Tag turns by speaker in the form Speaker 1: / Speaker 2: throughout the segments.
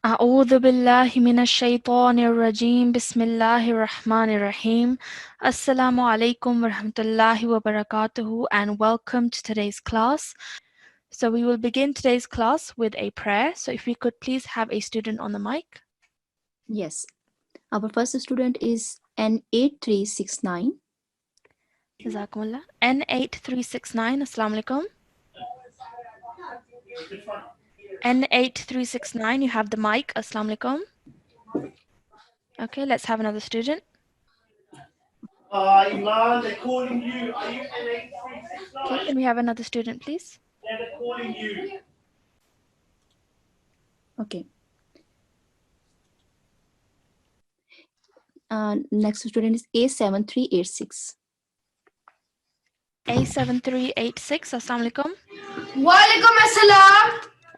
Speaker 1: أعوذ بالله من الشيطان الرجيم بسم الله الرحمن الرحيم Assalamu alaikum wa rahmatullahi wa barakatuhu and welcome to today's class. So we will begin today's class with a prayer. So if we could please have a student on the mic.
Speaker 2: Yes. Our first student is N8369.
Speaker 1: Jazakumullah. N8369. Assalamu alaikum. N8369, you have the mic. Assalamu alaikum. Okay, let's have another student.
Speaker 3: Iman, they're calling you. Are you N8369?
Speaker 1: Okay, can we have another student, please?
Speaker 3: Yeah, they're calling you.
Speaker 2: Okay. Next student is A7386.
Speaker 1: A7386. Assalamu alaikum.
Speaker 4: Walaikum assalam.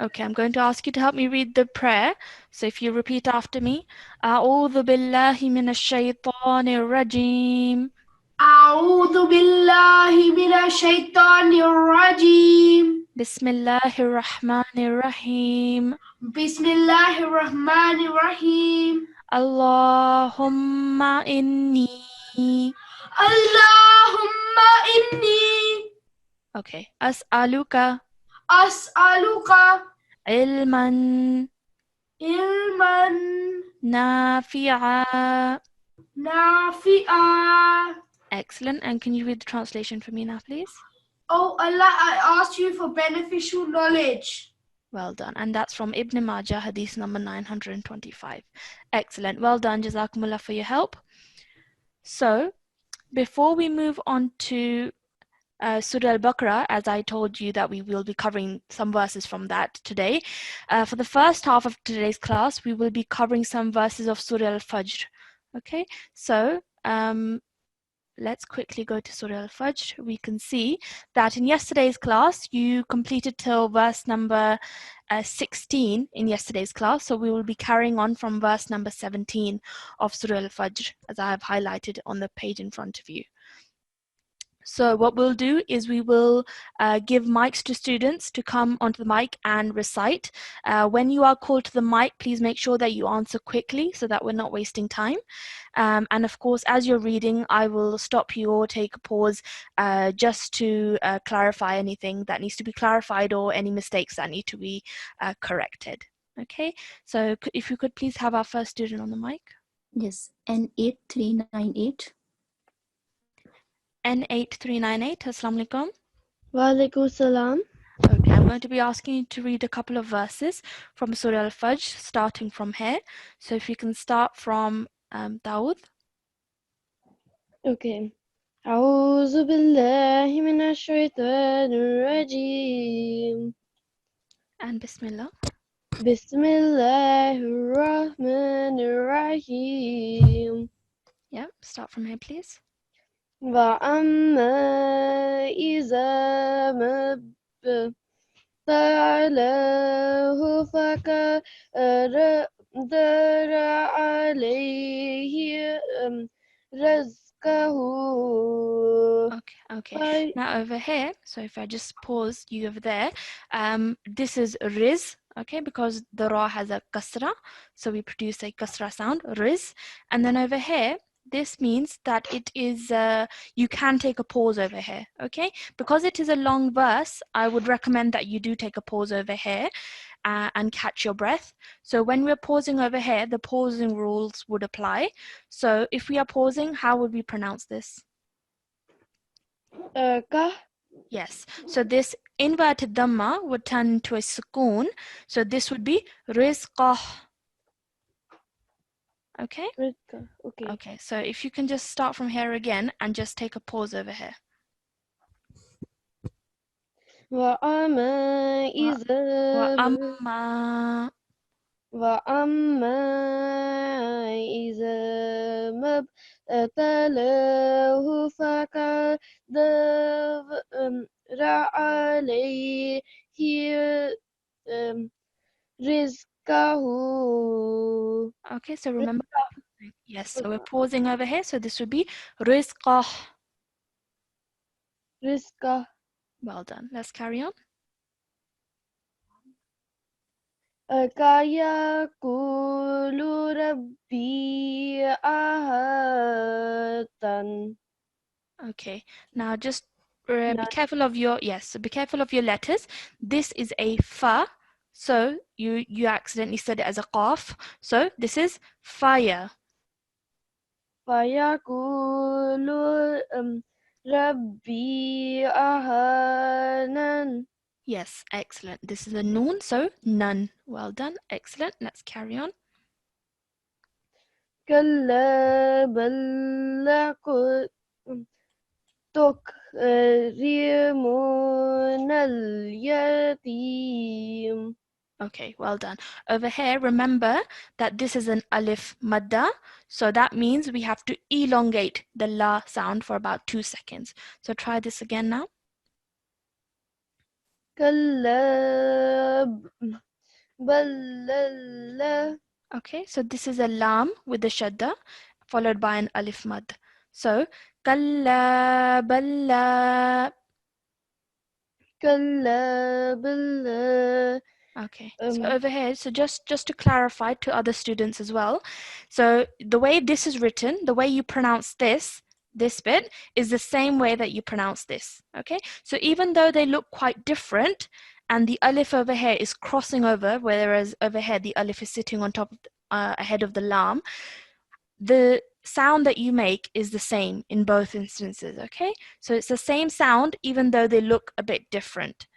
Speaker 1: Okay, I'm going to ask you to help me read the prayer. So if you repeat after me. أعوذ بالله من الشيطان الرجيم.
Speaker 4: A'udhu billahi minash shaitanir rajim.
Speaker 1: بسم الله الرحمن الرحيم.
Speaker 4: Bismillahir rahmanir rahim.
Speaker 1: اللهم إني.
Speaker 4: Allahumma inni
Speaker 1: Okay. أسألك
Speaker 4: as'aluka
Speaker 1: علما
Speaker 4: ilman
Speaker 1: نافعا.
Speaker 4: nafi'a.
Speaker 1: Excellent. And can you read the translation for me now, please?
Speaker 4: Oh Allah, I ask you for beneficial knowledge.
Speaker 1: Well done. And that's from Ibn Majah, hadith number 925. Excellent. Well done. Jazakumullah for your help. So, before we move on to Surah Al-Baqarah, as I told you that we will be covering some verses from that today. For the first half of today's class, we will be covering some verses of Surah Al-Fajr. Okay, so let's quickly go to Surah Al-Fajr. We can see that in yesterday's class, you completed till verse number 16 in yesterday's class. So we will be carrying on from verse number 17 of Surah Al-Fajr, as I have highlighted on the page in front of you. So what we'll do is we will give mics to students to come onto the mic and recite. When you are called to the mic, please make sure that you answer quickly so that we're not wasting time. And of course, as you're reading, I will stop you or take a pause just to clarify anything that needs to be clarified or any mistakes that need to be corrected. Okay, so if you could please have our first student on the mic.
Speaker 2: Yes. N8398.
Speaker 1: N8398, Assalamu alaikum.
Speaker 5: Walaikum salam.
Speaker 1: Okay, I'm going to be asking you to read a couple of verses from Surah Al-Fajr, starting from here. So if you can start from Dawood.
Speaker 5: Okay. أعوذ بالله من الشيطان الرجيم.
Speaker 1: And Bismillah.
Speaker 5: بسم الله الرحمن الرحيم.
Speaker 1: Yeah, start from here, please.
Speaker 5: وأما إذا ما ابتلاه فقدر عليه رزقه.
Speaker 1: Okay. Now over here, so if I just pause you over there, this is riz, okay, because the ra has a kasra, so we produce a kasra sound, riz. And then over here, this means that it is, you can take a pause over here, okay? Because it is a long verse, I would recommend that you do take a pause over here and catch your breath. So when we're pausing over here, the pausing rules would apply. So if we are pausing, how would we pronounce this?
Speaker 5: Ka.
Speaker 1: Yes, so this inverted dhamma would turn into a sukoon. So this would be rizqah. Okay?
Speaker 5: Okay.
Speaker 1: Okay, so if you can just start from here again and just take a pause over here.
Speaker 5: وأما إذا ما ابتلاه فقدر عليه رزقه.
Speaker 1: Okay, so remember, yes, so we're pausing over here. So this would be rizqah.
Speaker 5: رزقه.
Speaker 1: Well done. Let's carry on.
Speaker 5: كيكون ربي أهاتن.
Speaker 1: Okay, now just be careful of your, yes, so be careful of your letters. This is a fa, so you accidentally said it as a qaf. So this is fire.
Speaker 5: فيقول ربي أهانن.
Speaker 1: Yes, excellent. This is a noon, so none. Well done, excellent. Let's carry on.
Speaker 5: كلا بل تكرمون اليتيم.
Speaker 1: Okay, well done. Over here, remember that this is an alif madda, so that means we have to elongate the la sound for about 2 seconds. So try this again now.
Speaker 5: كلا بل لا.
Speaker 1: Okay, so this is a lam with the shadda followed by an alif mad. So kalla balla.
Speaker 5: كلا بل لا.
Speaker 1: Okay, so over here, so just to clarify to other students as well. So the way this is written, the way you pronounce this bit is the same way that you pronounce this. Okay, so even though they look quite different, and the alif over here is crossing over, whereas over here the alif is sitting on top of ahead of the lam, the sound that you make is the same in both instances. Okay, so it's the same sound even though they look a bit different.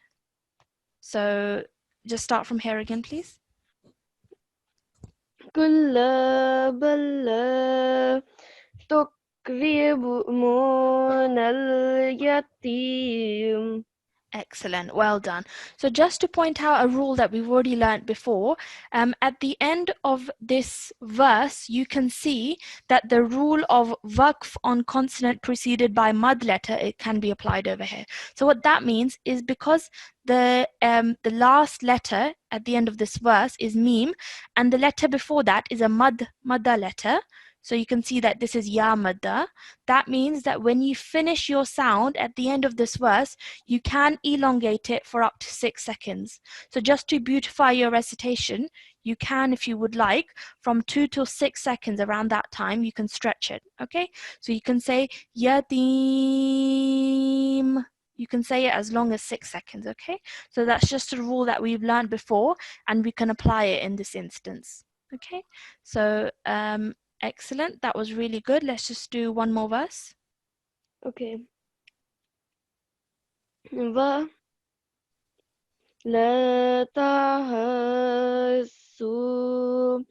Speaker 1: So just start from here again, please.
Speaker 5: كلا بل لا تكرمون اليتيم.
Speaker 1: Excellent, well done. So just to point out a rule that we've already learned before, at the end of this verse, you can see that the rule of waqf on consonant preceded by mud letter, it can be applied over here. So what that means is because the last letter at the end of this verse is mim, and the letter before that is a madda letter. So you can see that this is ya madda. That means that when you finish your sound at the end of this verse, you can elongate it for up to 6 seconds. So just to beautify your recitation, you can, if you would like, from 2 to 6 seconds, around that time, you can stretch it. Okay, so you can say yatim. You can say it as long as 6 seconds. Okay, so that's just a rule that we've learned before, and we can apply it in this instance. Okay, so excellent, that was really good. Let's just do one more verse.
Speaker 5: Okay. لا تحسوا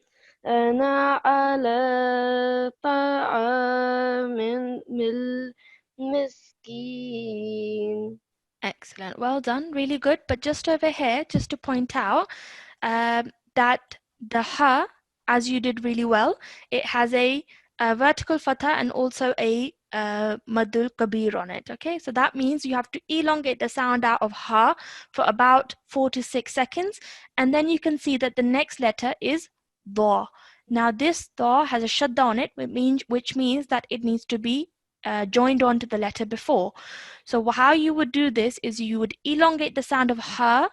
Speaker 5: أنا على طعام المسكين.
Speaker 1: Excellent, well done, really good. But just over here, just to point out that the ha, as you did really well, it has a vertical fatha and also a madul kabir on it. Okay, so that means you have to elongate the sound out of ha for about 4 to 6 seconds, and then you can see that the next letter is dha. Now this dha has a shadda on it, which means that it needs to be joined onto the letter before. So how you would do this is you would elongate the sound of ha,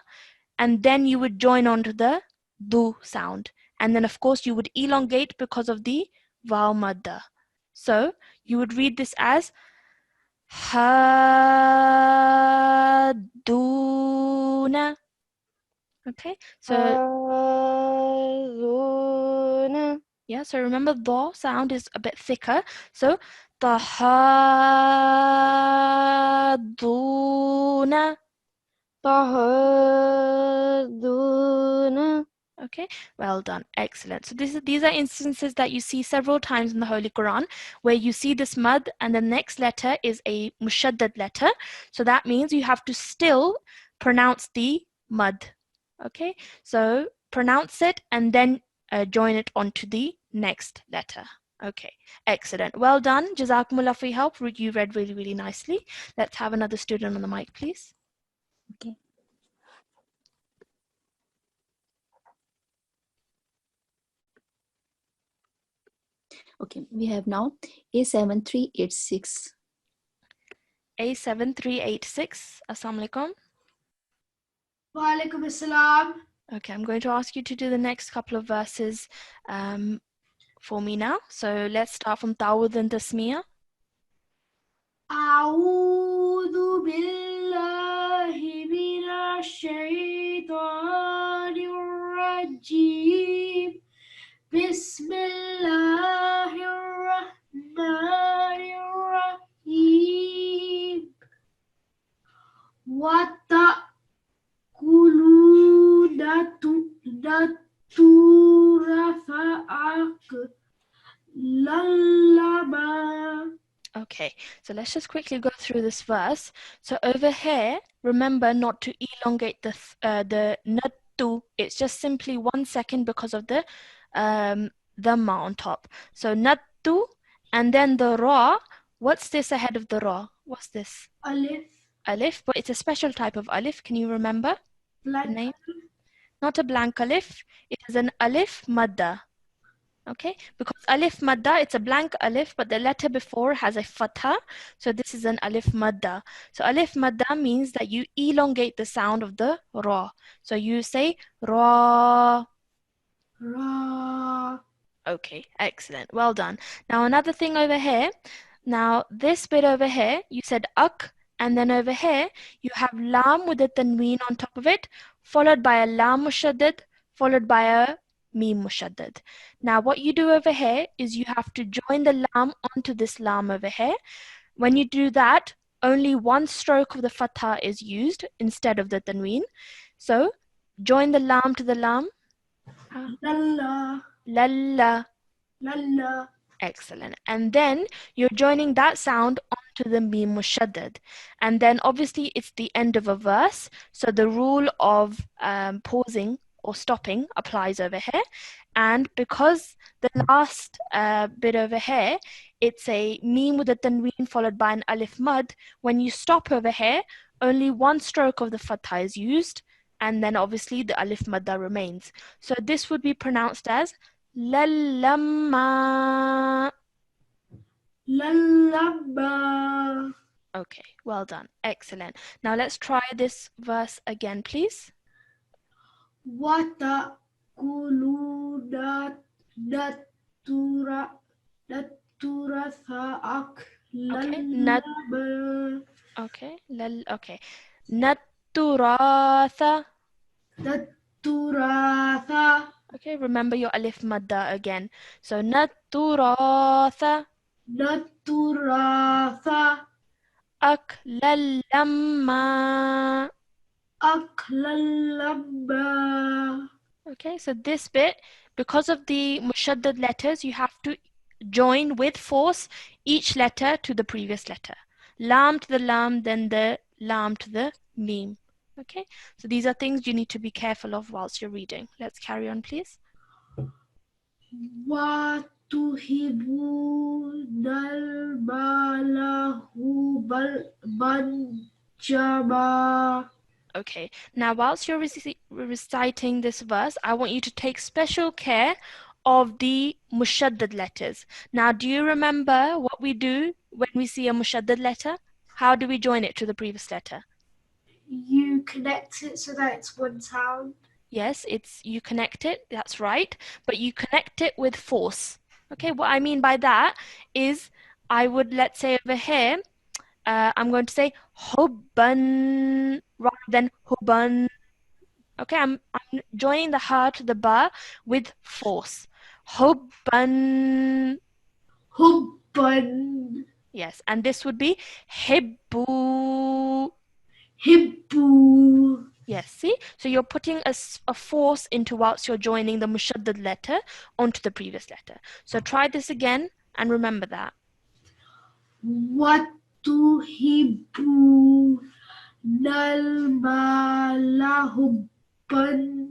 Speaker 1: and then you would join onto the du sound, and then of course you would elongate because of the vaw madda. So you would read this as haduna. Okay, so
Speaker 5: حاذون.
Speaker 1: yeah, so remember the sound is a bit thicker, so tahaduna.
Speaker 5: تحاذون.
Speaker 1: Okay, well done, excellent. So these are instances that you see several times in the Holy Quran where you see this mad and the next letter is a mushaddad letter. So that means you have to still pronounce the mad. Okay, so pronounce it and then join it onto the next letter. Okay, excellent. Well done. Jazakumullah for your help. You read really, really nicely. Let's have another student on the mic, please.
Speaker 2: Okay. Okay, we have now A7386.
Speaker 1: A7386. Assalamu alaikum.
Speaker 4: Walaikum assalam.
Speaker 1: Okay, I'm going to ask you to do the next couple of verses for me now. So let's start from Ta'awudh and Tasmiyah.
Speaker 4: أعوذ بالله من الشيطان الرجيم بسم الله الرحمن الرحيم وتأكلون التراث أكلا لما.
Speaker 1: Okay, so let's just quickly go through this verse. So over here, remember not to elongate the nattu. It's just simply 1 second because of the dhamma on top. So nattu, and then the ra. What's this ahead of the ra? What's this?
Speaker 4: Alif,
Speaker 1: Alif, but it's a special type of alif. Can you remember the
Speaker 4: blank,
Speaker 1: name? Not a blank alif. It is an alif madda. Okay, because alif madda, it's a blank alif, but the letter before has a fatha. So this is an alif madda. So alif madda means that you elongate the sound of the ra. So you say ra.
Speaker 4: ra.
Speaker 1: Okay, excellent. Well done. Now another thing over here. Now this bit over here, you said ak, and then over here, you have lam with a tanween on top of it, followed by a lam mushaddad, followed by a mim mushaddad. Now what you do over here is you have to join the lam onto this lam over here. When you do that, only one stroke of the fatha is used instead of the tanween. So join the lam to the lam.
Speaker 4: Lalla,
Speaker 1: Lalla.
Speaker 4: lalla.
Speaker 1: Excellent. And then you're joining that sound onto the mim mushaddad. And then obviously it's the end of a verse. So the rule of pausing or stopping applies over here. And because the last bit over here, it's a mim with a tanween followed by an alif mad. When you stop over here, only one stroke of the fatha is used. And then obviously the alif madda remains. So this would be pronounced as Lallamma.
Speaker 4: Lallaba.
Speaker 1: Okay, well done. Excellent. Now let's try this verse again, please.
Speaker 4: وتأكلون التراث أكلا
Speaker 1: Okay,
Speaker 4: لما.
Speaker 1: okay. Natturatha.
Speaker 4: التراث
Speaker 1: Okay, remember your alif madda again. So natturatha
Speaker 4: التراث
Speaker 1: aklallamma.
Speaker 4: أكلا لما.
Speaker 1: Okay, so this bit, because of the mushaddad letters, you have to join with force each letter to the previous letter. Lam to the lam, then the lam to the mim. Okay, so these are things you need to be careful of whilst you're reading. Let's carry on, please.
Speaker 4: وتحبون المال حبا جما.
Speaker 1: Okay, now whilst you're reciting this verse, I want you to take special care of the mushaddad letters. Now, do you remember what we do when we see a mushaddad letter? How do we join it to the previous letter?
Speaker 4: You connect it so that it's one sound.
Speaker 1: Yes, it's you connect it, that's right, but you connect it with force. Okay, what I mean by that is I would, let's say over here, I'm going to say hubban rather than hubban. Okay, I'm joining the ha to the ba with force. Hubban.
Speaker 4: Hubban.
Speaker 1: Yes, and this would be hibbu.
Speaker 4: Hibbu.
Speaker 1: Yes, see? So you're putting a force into whilst you're joining the mushaddad letter onto the previous letter. So try this again and remember that.
Speaker 4: وتحبون المال حبا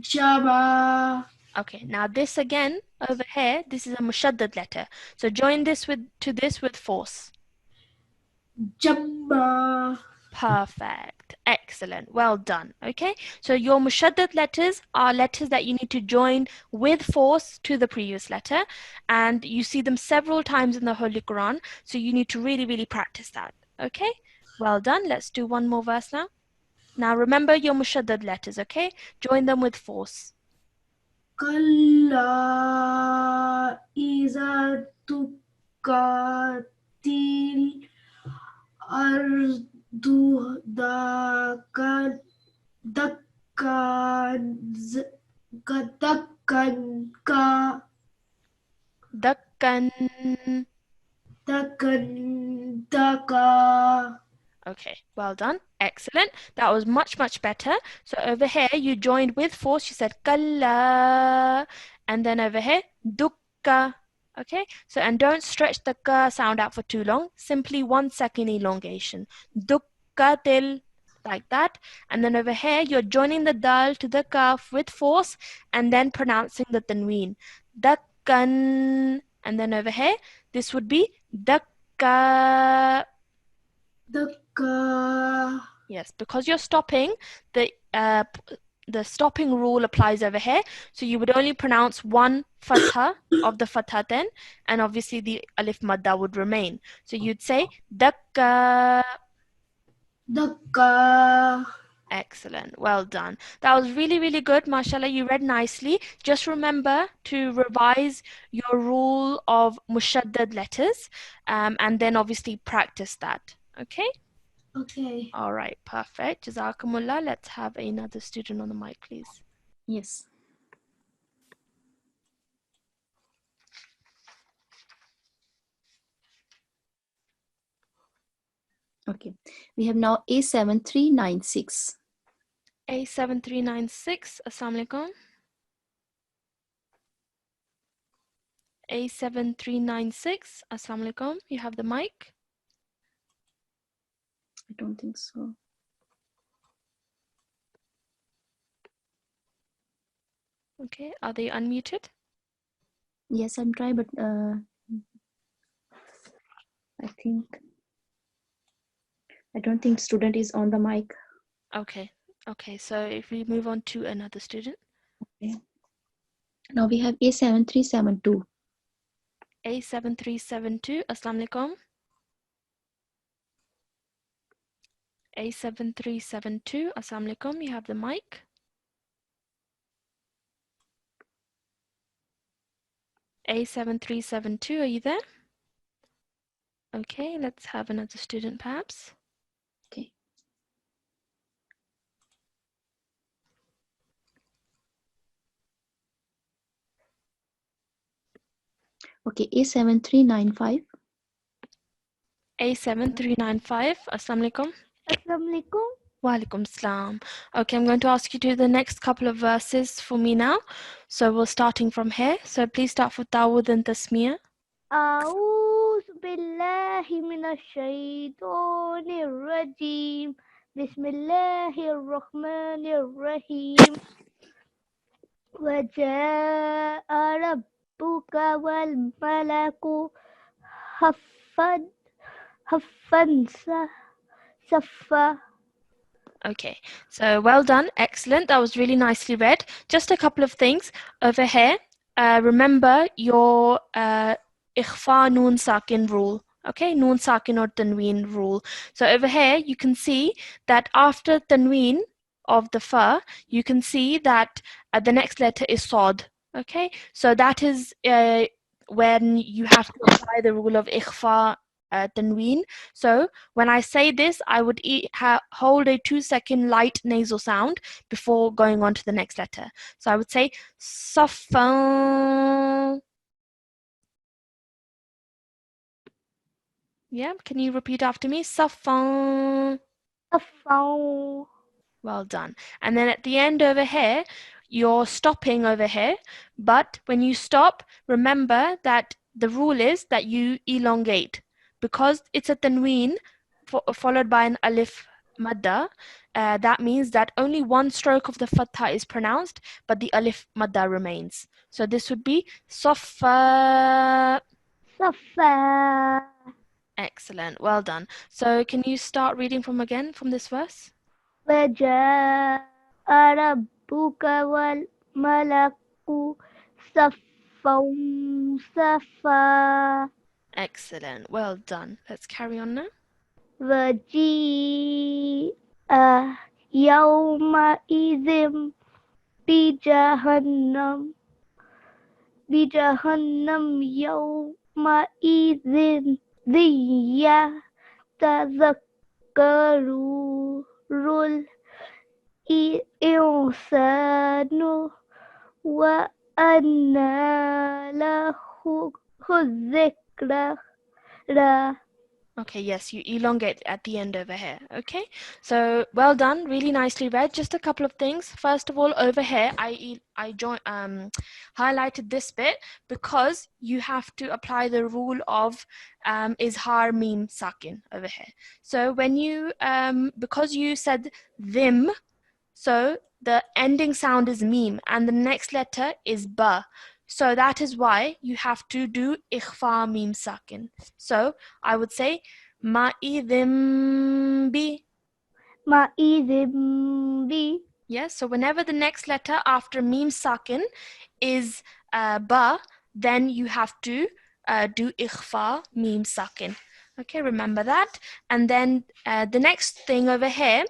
Speaker 4: جما.
Speaker 1: Okay, now this again over here, this is a mushaddad letter. So join this to this with force.
Speaker 4: Jama.
Speaker 1: Perfect. Excellent. Well done. Okay, so your mushaddad letters are letters that you need to join with force to the previous letter, and you see them several times in the Holy Quran, so you need to really, really practice that. Okay, well done. Let's do one more verse now. Now remember your mushaddad letters, okay? Join them with force.
Speaker 4: كلا إذا دكت الأرض دكا دكا دكا
Speaker 1: Dakkan.
Speaker 4: دكا دكا.
Speaker 1: Okay, well done. Excellent. That was much, much better. So over here, you joined with force. You said kalla. And then over here, dukka. Okay, so and don't stretch the ka sound out for too long. Simply 1 second elongation. Dukkatil. Like that. And then over here, you're joining the dal to the kaf with force and then pronouncing the tanween. Dakkan. And then over here, this would be dakka.
Speaker 4: دكا.
Speaker 1: Yes, because you're stopping, the stopping rule applies over here. So you would only pronounce one fatha of the fatha then, and obviously the alif madda would remain. So you'd say dakka.
Speaker 4: دكا.
Speaker 1: Excellent. Well done. That was really, really good. Mashallah, you read nicely. Just remember to revise your rule of mushaddad letters, and then obviously practice that. Okay?
Speaker 4: Okay.
Speaker 1: All right, perfect. Jazakumullah. Let's have another student on the mic, please.
Speaker 2: Yes. Okay. We have now A7396.
Speaker 1: A7396, Assalamu alaikum. A7396, Assalamu alaikum. You have the mic.
Speaker 2: I don't think so.
Speaker 1: Okay, are they unmuted?
Speaker 2: Yes, I'm trying, but I don't think student is on the mic.
Speaker 1: Okay, okay. So if we move on to another student.
Speaker 2: Okay. Now we have A7372.
Speaker 1: A7372, Assalamu alaikum. A7372, Assalamu alaikum. You have the mic. A7372, are you there? Okay, let's have another student perhaps.
Speaker 2: Okay. Okay, A7395.
Speaker 1: A7395, Assalamu alaikum.
Speaker 5: Assalamualaikum.
Speaker 1: Walaikum salam. Okay, I'm going to ask you to do the next couple of verses for me now. So we're starting from here. So please start with Tawud and Tasmiyah.
Speaker 5: أعوذ بالله من الشيطان الرجيم بسم الله الرحمن الرحيم وجاء ربك والملك صفا صفا.
Speaker 1: Okay, so well done. Excellent. That was really nicely read. Just a couple of things over here. Remember your ikhfa noon sakin rule. Okay, noon sakin or tanween rule. So over here, you can see that after tanween of the fa, you can see that the next letter is sod. Okay, so that is when you have to apply the rule of ikhfa tanween. So when I say this, I would hold a 2-second light nasal sound before going on to the next letter. So I would say safan. Yeah, can you repeat after me? Safan.
Speaker 5: صفا.
Speaker 1: Well done. And then at the end over here, you're stopping over here. But when you stop, remember that the rule is that you elongate. Because it's a tanween followed by an alif madda, that means that only one stroke of the fatha is pronounced, but the alif madda remains. So this would be safa.
Speaker 5: صفا.
Speaker 1: Excellent. Well done. So can you start reading from this verse?
Speaker 5: وجاء ربك والملك صفا صفا.
Speaker 1: Excellent. Well done. Let's carry on now.
Speaker 5: وجيء يومئذ بجهنم يومئذ يتذكر الإنسان وأنى له الذكرى.
Speaker 1: Okay, yes, you elongate at the end over here. Okay, so well done, really nicely read. Just a couple of things. First of all, over here, highlighted this bit because you have to apply the rule of izhar mim sakin over here. So when you because you said them, so the ending sound is mim and the next letter is ba. So that is why you have to do ikhfa mim sakin. So I would say ma'idhim bi.
Speaker 5: مَإِذٍ
Speaker 1: Yes, so whenever the next letter after mim sakin is ba, then you have to do ikhfa mim sakin. Okay, remember that. And then the next thing over here,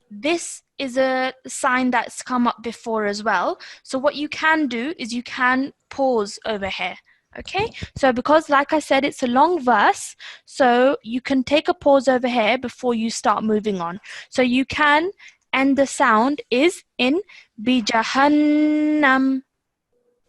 Speaker 1: this is a sign that's come up before as well. So what you can do is you can pause over here. Okay, so because like I said, it's a long verse, so you can take a pause over here before you start moving on. So you can end the sound is in bijahannam.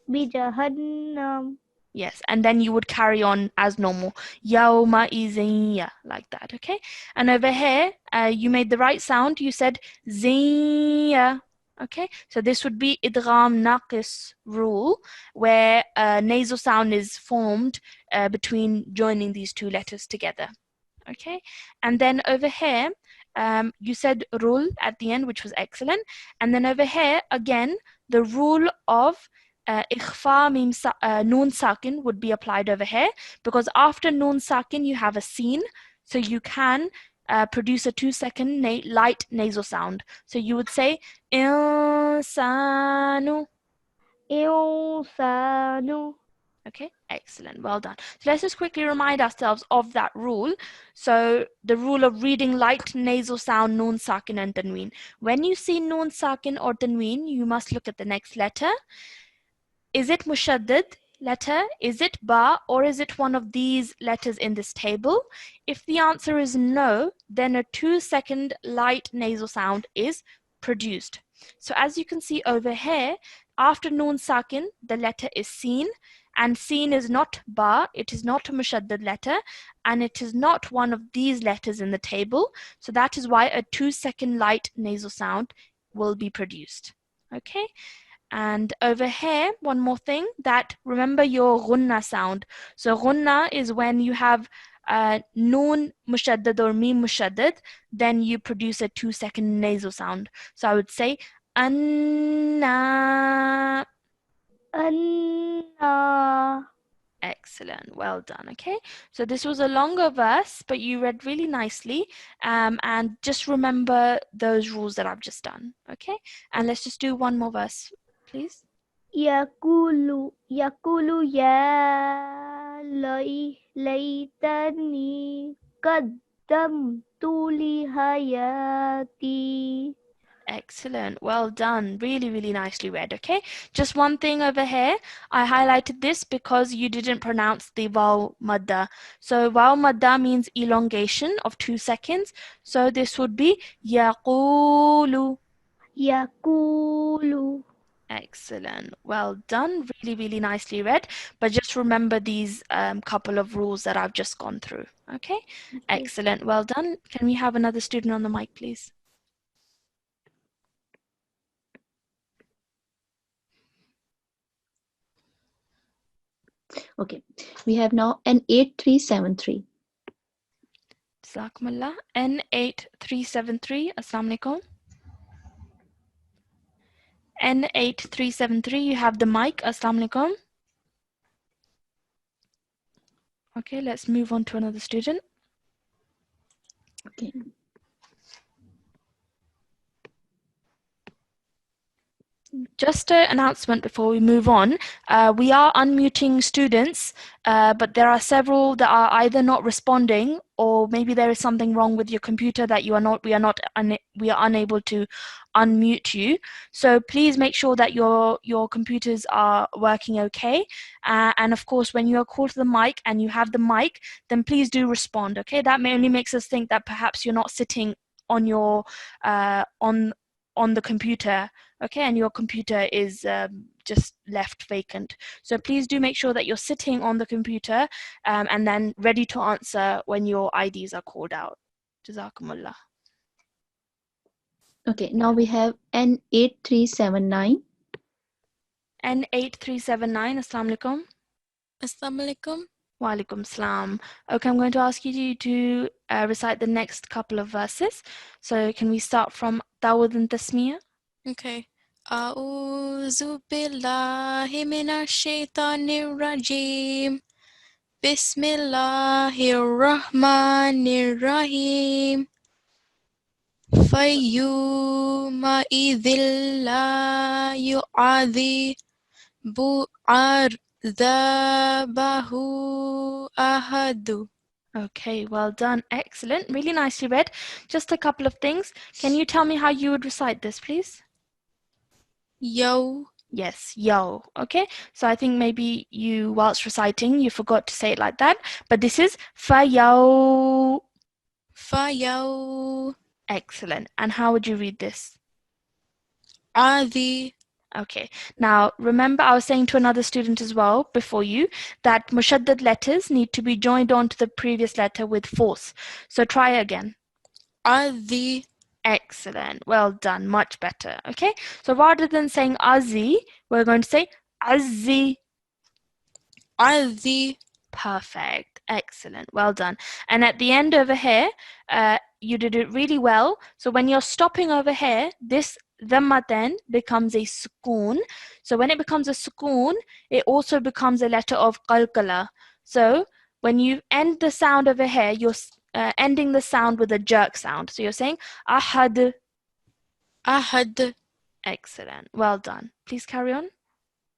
Speaker 5: بجهنم.
Speaker 1: Yes, and then you would carry on as normal. Yawma iziyya, like that, okay? And over here, you made the right sound. You said ziyya, okay? So this would be idgham naqis rule, where nasal sound is formed between joining these two letters together, okay? And then over here, you said rule at the end, which was excellent. And then over here, again, the rule of ikhfa mim noon sakin would be applied over here because after noon sakin you have a scene, so you can produce a 2-second light nasal sound. So you would say insanu.
Speaker 5: إنسان.
Speaker 1: Okay, excellent, well done. So let's just quickly remind ourselves of that rule. So the rule of reading light nasal sound noon sakin and tanween. When you see noon sakin or tanween, you must look at the next letter. Is it mushaddad letter? Is it ba? Or is it one of these letters in this table? If the answer is no, then a 2-second light nasal sound is produced. So as you can see over here, after noon sakin, the letter is seen, and seen is not ba, it is not a mushaddad letter, and it is not one of these letters in the table. So that is why a 2-second light nasal sound will be produced. Okay? And over here, one more thing, that remember your ghunna sound. So ghunna is when you have noon mushaddad or mim mushaddad, then you produce a 2-second nasal sound. So I would say anna.
Speaker 5: أَنَّا.
Speaker 1: Excellent, well done. Okay, so this was a longer verse, but you read really nicely, and just remember those rules that I've just done. Okay, and let's just do one more verse, please.
Speaker 5: يقول يا ليتني قدمت لحياتي.
Speaker 1: Excellent, well done, really, really nicely read. Okay, just one thing over here, I highlighted this because you didn't pronounce the waw madda. So waw madda means elongation of 2 seconds, so this would be yaqulu.
Speaker 5: يقول.
Speaker 1: Excellent, well done, really, really nicely read. But just remember these couple of rules that I've just gone through. Okay, excellent, well done. Can we have another student on the mic, please?
Speaker 2: Okay, we have now N8373.
Speaker 1: Jazakumullah. N8373. Assalamu alaikum. N8373. You have the mic. Assalamu alaikum. Okay, let's move on to another student.
Speaker 2: Okay.
Speaker 1: Just an announcement before we move on. We are unmuting students, but there are several that are either not responding, or maybe there is something wrong with your computer that we are unable to unmute you. So please make sure that your computers are working okay. And of course, when you are called to the mic and you have the mic, then please do respond. Okay, that only makes us think that perhaps you're not sitting on your on the computer. Okay, and your computer is just left vacant. So please do make sure that you're sitting on the computer and then ready to answer when your IDs are called out. Jazakumullah.
Speaker 2: Okay, now we have N8379.
Speaker 1: N8379, Assalamu alaikum.
Speaker 6: Assalamu alaikum.
Speaker 1: Wa alaikum salam. Okay, I'm going to ask you to recite the next couple of verses. So can we start from Tawud and Tasmiyah?
Speaker 6: Okay. أعوذ بالله من الشيطان الرجيم. بسم الله الرحمن الرحيم. فيومئذ لا يعذب عذابه أحد.
Speaker 1: Okay, well done. Excellent. Really nicely read. Just a couple of things. Can you tell me how you would recite this, please?
Speaker 6: Yo.
Speaker 1: Yes, yo. Okay, so I think maybe you, whilst reciting, you forgot to say it like that. But this is fa-yo.
Speaker 6: Fayo.
Speaker 1: Excellent. And how would you read this?
Speaker 6: Adi.
Speaker 1: Okay, now remember I was saying to another student as well before you that mushaddad letters need to be joined on to the previous letter with force. So try again.
Speaker 6: Adi.
Speaker 1: Excellent. Well done. Much better. Okay, so rather than saying azi, we're going to say azzi.
Speaker 6: Adi.
Speaker 1: Perfect. Excellent. Well done. And at the end over here, you did it really well. So when you're stopping over here, this dhamma then becomes a sukoon. So when it becomes a sukoon, it also becomes a letter of qalqala. So when you end the sound over here, you're ending the sound with a jerk sound. So you're saying ahad.
Speaker 6: Ahad.
Speaker 1: Excellent. Well done. Please carry on.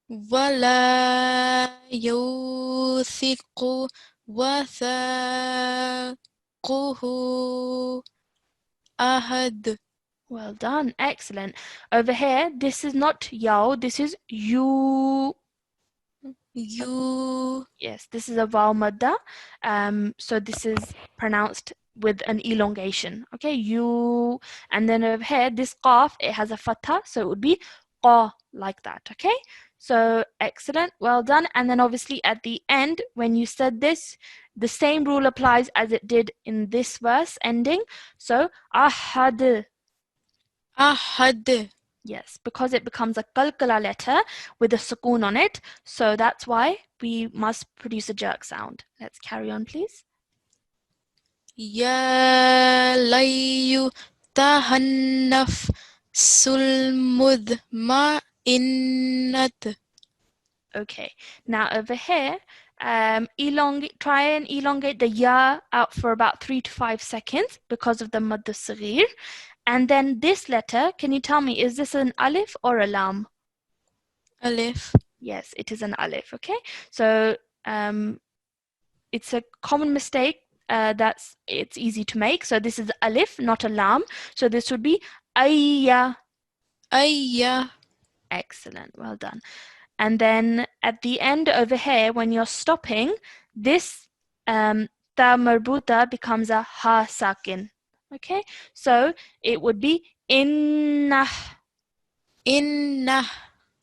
Speaker 6: ولا يوثق وثاقه أحد.
Speaker 1: Well done. Excellent. Over here, this is not yao, this is you.
Speaker 6: You.
Speaker 1: Yes, this is a vowel madda. So this is pronounced with an elongation. Okay, you. And then over here, this qaf, it has a fatha, so it would be qa, like that. Okay, so excellent. Well done. And then obviously at the end, when you said this, the same rule applies as it did in this verse ending. So ahad.
Speaker 6: Ahad.
Speaker 1: Yes, because it becomes a qalqala letter with a sukoon on it. So that's why we must produce a jerk sound. Let's carry on, please.
Speaker 6: يا ليتها النفس المطمئنة.
Speaker 1: Okay, now over here, try and elongate the ya out for about 3 to 5 seconds because of the madd as-saghir. And then this letter, can you tell me, is this an alif or a lam?
Speaker 6: Alif.
Speaker 1: Yes, it is an alif, okay? So it's a common mistake it's easy to make. So this is alif, not a lam. So this would be ayya.
Speaker 6: Ayya.
Speaker 1: Excellent, well done. And then at the end over here, when you're stopping, this ta marbuta becomes a ha sakin. Okay, so it would be inna.
Speaker 6: Inna.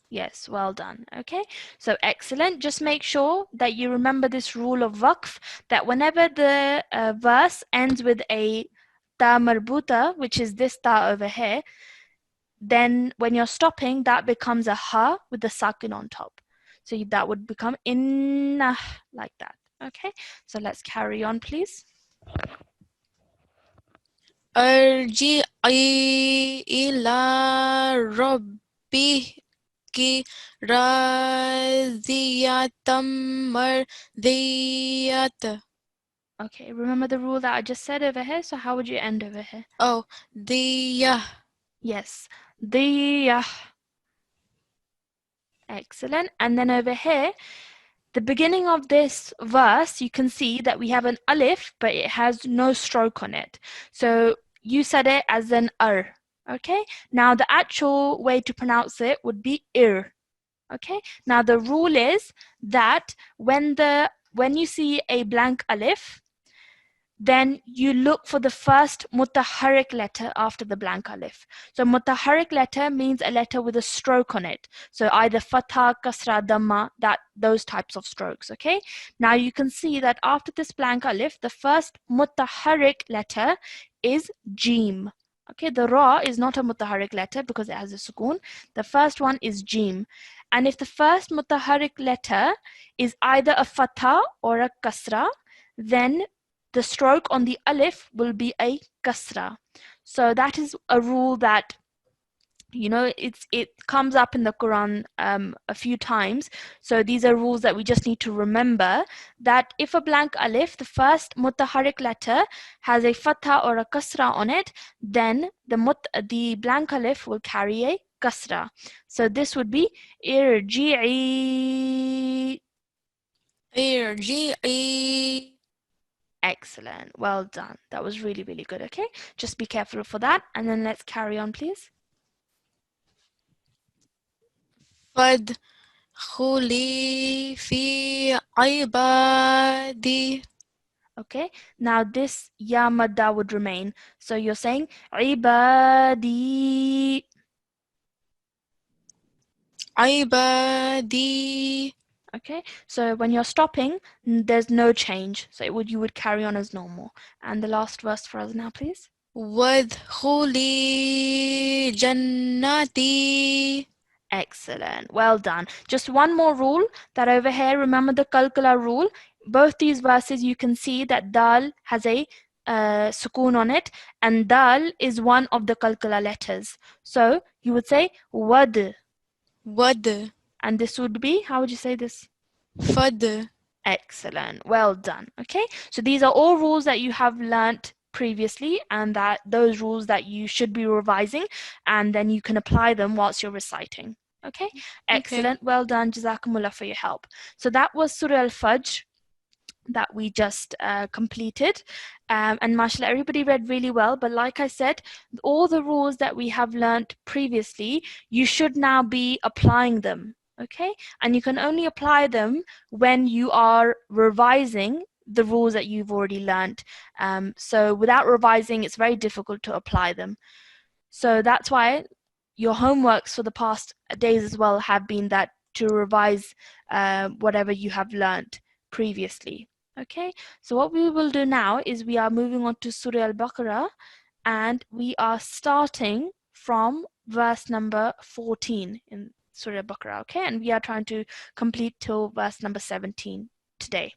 Speaker 1: Yes, well done. Okay, so excellent. Just make sure that you remember this rule of waqf, that whenever the verse ends with a ta marbuta, which is this ta over here, then when you're stopping, that becomes a ha with the sakin on top. So that would become inna, like that. Okay, so let's carry on, please.
Speaker 6: Arji'i ila rabbiki radiyatan mardiyata.
Speaker 1: Okay, remember the rule that I just said over here? So how would you end over here?
Speaker 6: Oh, diyah.
Speaker 1: Yes, the Excellent. And then over here, the beginning of this verse, you can see that we have an alif, but it has no stroke on it. So you said it as an okay? Now the actual way to pronounce it would be ir, okay? Now the rule is that when you see a blank alif, then you look for the first mutaharrik letter after the blank alif. So mutaharrik letter means a letter with a stroke on it. So either fatha, kasra, dhamma, those types of strokes, okay? Now you can see that after this blank alif, the first mutaharrik letter is jim. Okay, the ra is not a mutaharrik letter because it has a sukoon. The first one is jim. And if the first mutaharrik letter is either a fatha or a kasra, then the stroke on the alif will be a kasra. So that is a rule that, you know, it comes up in the Quran a few times. So these are rules that we just need to remember, that if a blank alif, the first mutaharrik letter, has a fatha or a kasra on it, then the blank alif will carry a kasra. So this would be irji'i.
Speaker 6: Irji'i.
Speaker 1: Excellent. Well done. That was really, really good. Okay, just be careful for that. And then let's carry on, please.
Speaker 6: فادخلي في عبادي.
Speaker 1: Okay, now this ya madda would remain. So you're saying ibadi.
Speaker 6: عبادي.
Speaker 1: Okay, so when you're stopping, there's no change. So you would carry on as normal. And the last verse for us now, please.
Speaker 6: وادخلي جنتي.
Speaker 1: Excellent. Well done. Just one more rule that over here, remember the kalkala rule. Both these verses, you can see that dal has a sukoon on it, and dal is one of the kalkala letters. So you would say wad,
Speaker 6: ود.
Speaker 1: and this would be, how would you say this?
Speaker 6: فد.
Speaker 1: Excellent. Well done. Okay, so these are all rules that you have learnt previously, and that those rules that you should be revising, and then you can apply them whilst you're reciting. Okay, excellent. Well done. Jazakumullah for your help. So that was Surah Al-Fajr that we just completed, and mashallah, everybody read really well. But like I said, all the rules that we have learnt previously, you should now be applying them. Okay, and you can only apply them when you are revising the rules that you've already learnt. So without revising, it's very difficult to apply them. So that's why your homeworks for the past days as well have been that to revise whatever you have learnt previously. Okay, so what we will do now is we are moving on to Surah Al-Baqarah, and we are starting from verse number 14 in Surah Al-Baqarah, okay? And we are trying to complete till verse number 17 today.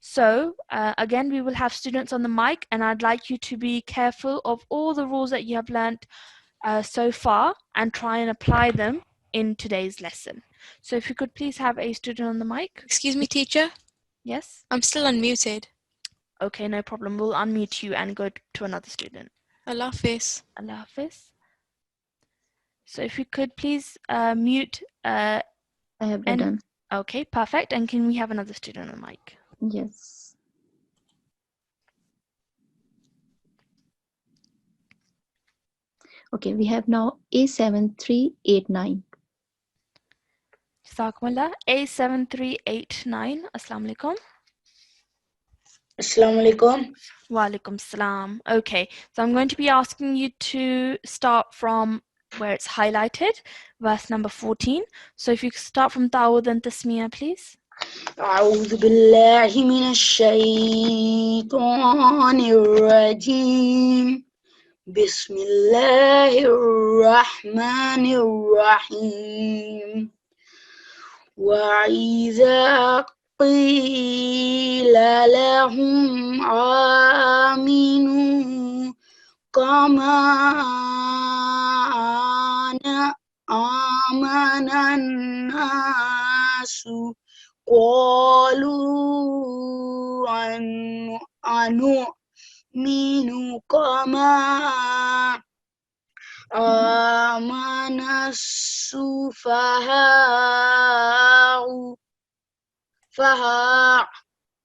Speaker 1: So again, we will have students on the mic, and I'd like you to be careful of all the rules that you have learnt so far and try and apply them in today's lesson. So if you could please have a student on the mic.
Speaker 6: Excuse me, teacher.
Speaker 1: Yes?
Speaker 6: I'm still unmuted.
Speaker 1: Okay, no problem. We'll unmute you and go to another student.
Speaker 6: Allah Hafiz.
Speaker 1: Allah Hafiz. So if you could please mute.
Speaker 2: I have done.
Speaker 1: Okay, perfect. And can we have another student on the mic?
Speaker 2: Yes. Okay, we have now A7389.
Speaker 1: Jazakumullah. A7389. Assalamu alaikum.
Speaker 3: Assalamu alaikum.
Speaker 1: Wa alaikum salam. Okay, so I'm going to be asking you to start from where it's highlighted, verse number 14. So if you could start from Ta'awud and Tasmiyah, please.
Speaker 3: أعوذ بالله من الشيطان الرجيم. بسم الله الرحمن الرحيم. وإذا قيل لهم آمنوا كما آمن الناس قالوا أنؤمن كما
Speaker 7: آمن السفهاء فها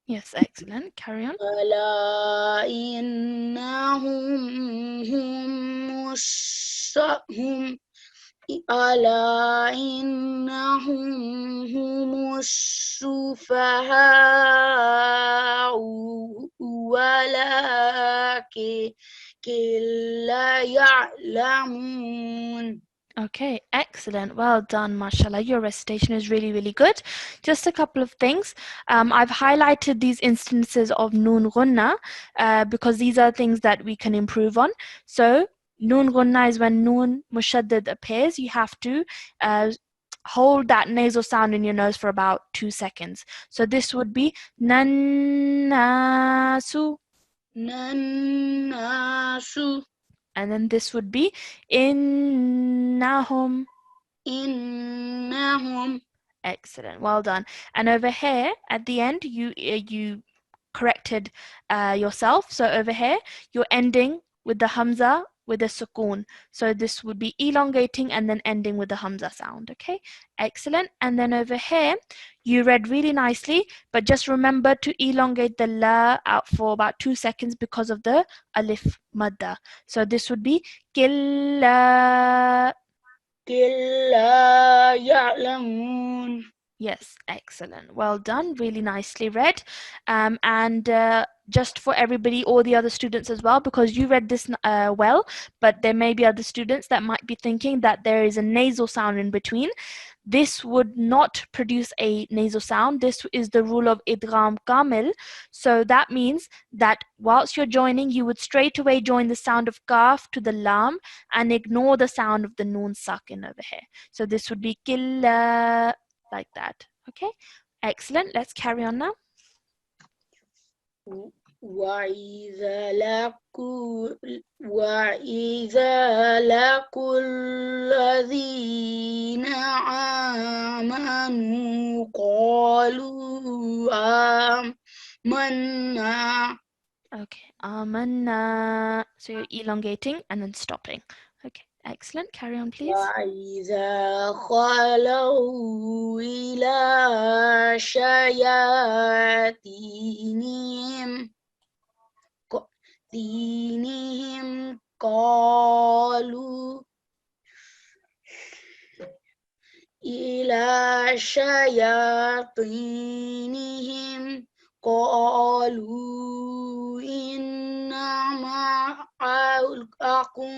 Speaker 1: Yes, excellent. Carry on.
Speaker 7: ألا إنهم هم ألا إنهم هم السفهاء ولكن لا يعلمون.
Speaker 1: Okay, excellent. Well done, mashallah. Your recitation is really, really good. Just a couple of things. I've highlighted these instances of noon gunna because these are things that we can improve on. So, noon gunna is when noon mushaddad appears. You have to hold that nasal sound in your nose for about 2 seconds. So, this would be nannasu.
Speaker 7: Nannasu
Speaker 1: And then this would be innahum.
Speaker 7: innahum.
Speaker 1: Excellent, well done. And over here at the end, you corrected yourself. So over here, you're ending with the hamza with a sukoon. So this would be elongating and then ending with the hamza sound. Okay, excellent. And then over here, you read really nicely, but just remember to elongate the la out for about 2 seconds because of the alif madda. So this would be killa.
Speaker 7: كلا يعلمون.
Speaker 1: Yes, excellent. Well done. Really nicely read. And just for everybody, all the other students as well, because you read this well, but there may be other students that might be thinking that there is a nasal sound in between. This would not produce a nasal sound. This is the rule of idgham kamil. So that means that whilst you're joining, you would straight away join the sound of kaf to the lam and ignore the sound of the noon sakin over here. So this would be killa, like that. Okay, excellent. Let's carry on now.
Speaker 7: وإذا لقوا الذين آمنوا قالوا آمنا.
Speaker 1: Okay, amanna. So you're elongating and then stopping. Okay, excellent. Carry on, please.
Speaker 7: وإذا خلوا إلى شياطينهم قالوا إلى شياطينهم قالوا إنا معكم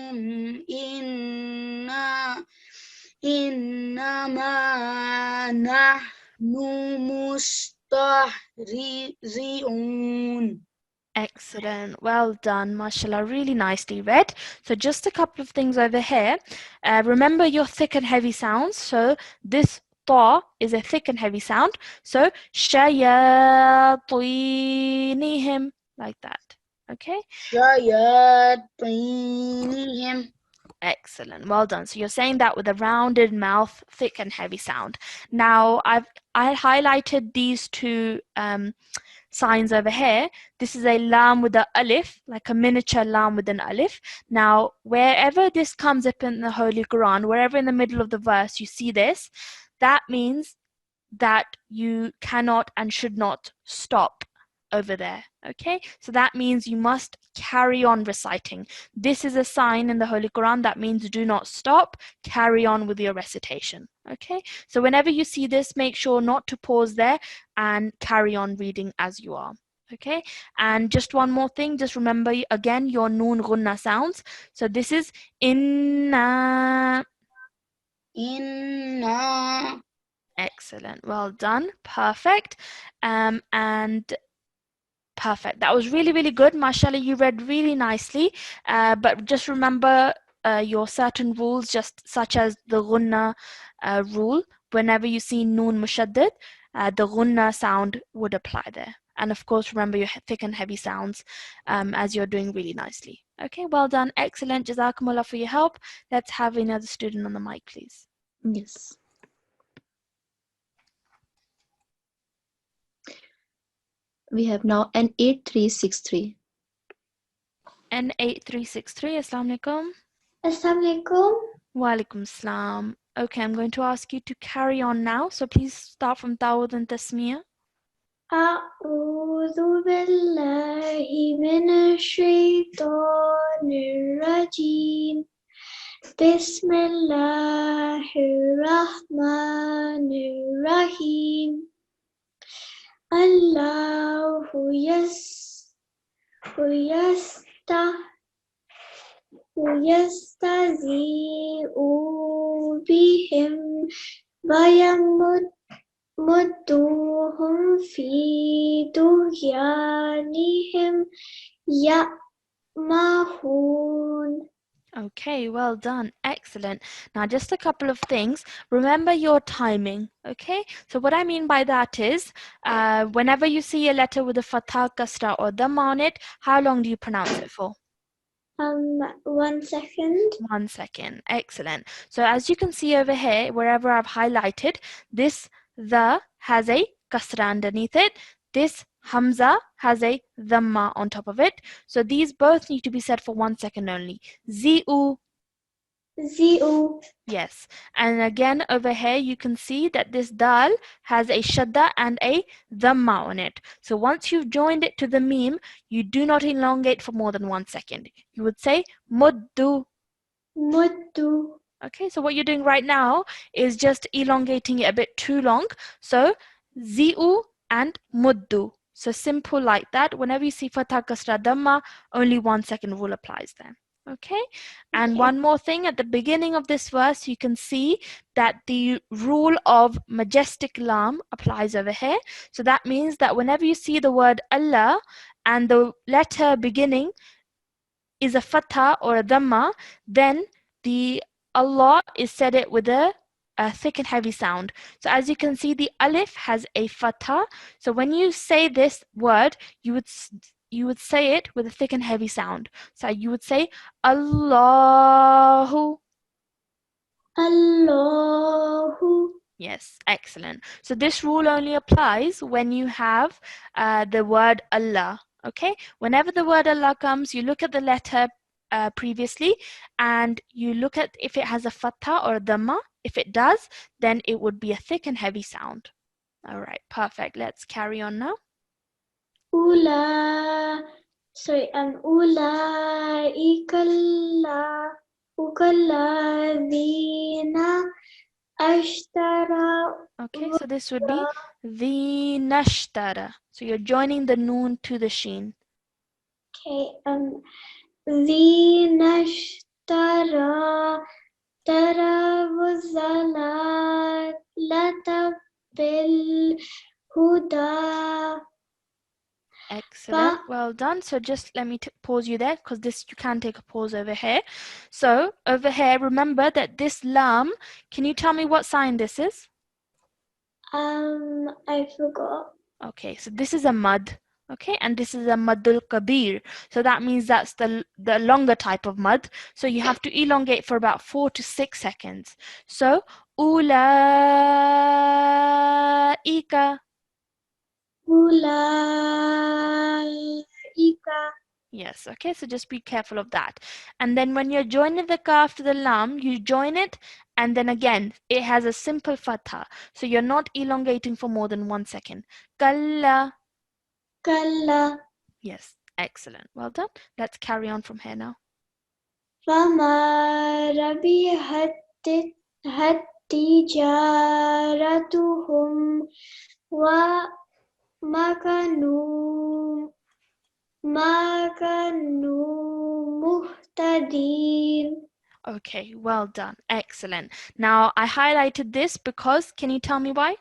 Speaker 7: إنما نحن مستهزئون.
Speaker 1: Excellent. Well done, mashallah. Really nicely read. So just a couple of things over here. Remember your thick and heavy sounds. So this ta is a thick and heavy sound. So shayatinihim, like that. Okay?
Speaker 7: شياطينهم.
Speaker 1: Excellent. Well done. So you're saying that with a rounded mouth, thick and heavy sound. Now I highlighted these two signs over here. This is a lam with an alif, like a miniature lam with an alif. Now, wherever this comes up in the Holy Quran, wherever in the middle of the verse you see this, that means that you cannot and should not stop over there. Okay, so that means you must carry on reciting. This is a sign in the Holy Quran that means do not stop, carry on with your recitation. Okay, so whenever you see this, make sure not to pause there and carry on reading as you are. Okay, and just one more thing, just remember again your noon gunna sounds. So this is inna.
Speaker 7: Inna.
Speaker 1: Excellent, well done, perfect. And perfect. That was really, really good. Mashallah, you read really nicely. But just remember your certain rules, just such as the gunna rule. Whenever you see noon mushaddad, the gunna sound would apply there. And of course, remember your thick and heavy sounds as you're doing really nicely. Okay, well done. Excellent. Jazakumullah for your help. Let's have another student on the mic, please.
Speaker 2: Yes. We have now N8363.
Speaker 1: N8363, Assalamu alaikum.
Speaker 2: Assalamualaikum.
Speaker 1: Walaikum salam. Okay, I'm going to ask you to carry on now. So please start from Tawud and Tasmiyah.
Speaker 2: A'udhu billahi minash shaitanir rajim. Bismillahirrahmanirrahim. Allahu yastazi'u bihim wa yamudduhum fi tughyanihim ya'mahun.
Speaker 1: Okay, well done. Excellent. Now, just a couple of things. Remember your timing, okay? So what I mean by that is, whenever you see a letter with a fatha, kasra, or dhamma on it, how long do you pronounce it for?
Speaker 2: 1 second.
Speaker 1: 1 second. Excellent. So as you can see over here, wherever I've highlighted, this the has a kasra underneath it. This hamza has a dhamma on top of it. So these both need to be said for 1 second only. Zi'u.
Speaker 2: Zi'u.
Speaker 1: Yes. And again over here you can see that this dal has a shadda and a dhamma on it. So once you've joined it to the meme, you do not elongate for more than 1 second. You would say muddu.
Speaker 2: Muddu.
Speaker 1: Okay, so what you're doing right now is just elongating it a bit too long. So zi'u and muddu. So simple like that. Whenever you see fatha kasra dhamma, only 1 second rule applies there. Okay, and
Speaker 2: Okay.
Speaker 1: one more thing, at the beginning of this verse you can see that the rule of majestic lam applies over here. So that means that whenever you see the word Allah and the letter beginning is a fatha or a dhamma, then the Allah is said it with a thick and heavy sound. So as you can see, the alif has a fatha. So when you say this word, you would say it with a thick and heavy sound. So you would say Allahu.
Speaker 2: Allahu.
Speaker 1: Yes, excellent. So this rule only applies when you have the word Allah. Okay, whenever the word Allah comes, you look at the letter previously and you look at if it has a fatha or a dhamma. If it does, then it would be a thick and heavy sound. All right, perfect. Let's carry on now.
Speaker 2: Ukalladhina ashtara.
Speaker 1: Okay, so this would be the nashtara. So you're joining the noon to the sheen.
Speaker 2: Okay, Vinashtara Taravuzalata bil Huda.
Speaker 1: Excellent. Well done. So just let me pause you there because this you can take a pause over here. So over here, remember that this lam, can you tell me what sign this is?
Speaker 2: I forgot.
Speaker 1: Okay, so this is a mud. Okay, and this is a madul kabir. So that means that's the longer type of mud. So you have to elongate for about 4 to 6 seconds. So ulaika.
Speaker 2: Ulaika.
Speaker 1: Yes, okay, so just be careful of that. And then when you're joining the kaf to the lam, you join it, and then again, it has a simple fatha. So you're not elongating for more than 1 second. Kalla.
Speaker 2: Kalla.
Speaker 1: Yes, excellent. Well done. Let's carry on from here now.
Speaker 2: Fama rabihat tijaratuhum wa makanu muhtadin.
Speaker 1: Okay, well done. Excellent. Now, I highlighted this because, can you tell me why?